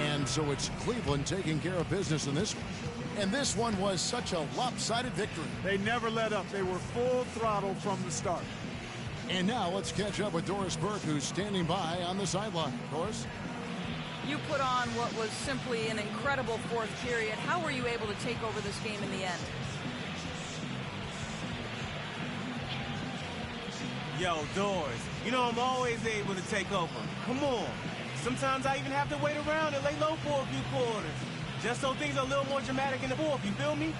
And so it's Cleveland taking care of business in this one. And this one was such a lopsided victory. They never let up. They were full throttle from the start. And now let's catch up with Doris Burke, who's standing by on the sideline. Doris? You put on what was simply an incredible fourth period. How were you able to take over this game in the end? Yo, Doris, you know I'm always able to take over. Come on. Sometimes I even have to wait around and lay low for a few quarters. Just so things are a little more dramatic in the fourth, you feel me?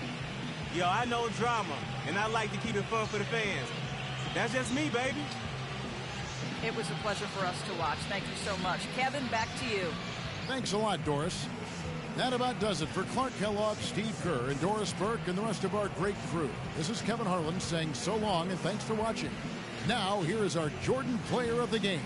Yo, I know drama, and I like to keep it fun for the fans. That's just me, baby. It was a pleasure for us to watch. Thank you so much. Kevin, back to you. Thanks a lot, Doris. That about does it for Clark Kellogg, Steve Kerr, and Doris Burke, and the rest of our great crew. This is Kevin Harlan saying so long and thanks for watching. Now, here is our Jordan Player of the Game.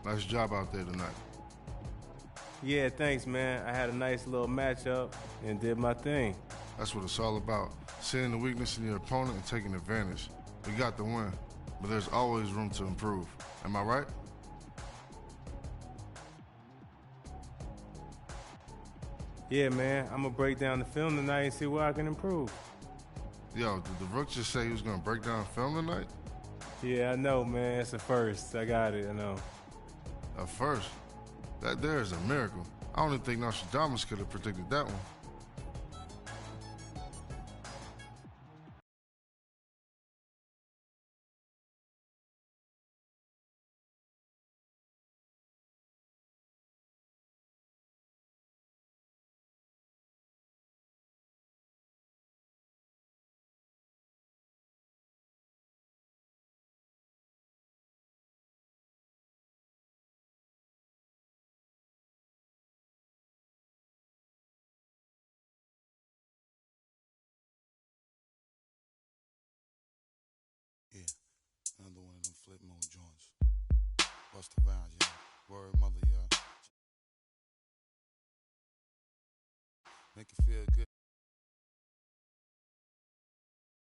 Nice job out there tonight. Yeah, thanks, man. I had a nice little matchup and did my thing. That's what it's all about. Seeing the weakness in your opponent and taking advantage. We got the win, but there's always room to improve. Am I right? Yeah, man, I'm gonna break down the film tonight and see where I can improve. Yo, did the Rook just say he was gonna break down film tonight? Yeah, I know, man. It's a first. I got it, I know. A first? That there is a miracle. I don't even think Nostradamus could have predicted that one. Yeah, another one of them flip mode joints. Bust around, y'all. Word mother, y'all. Make it feel good.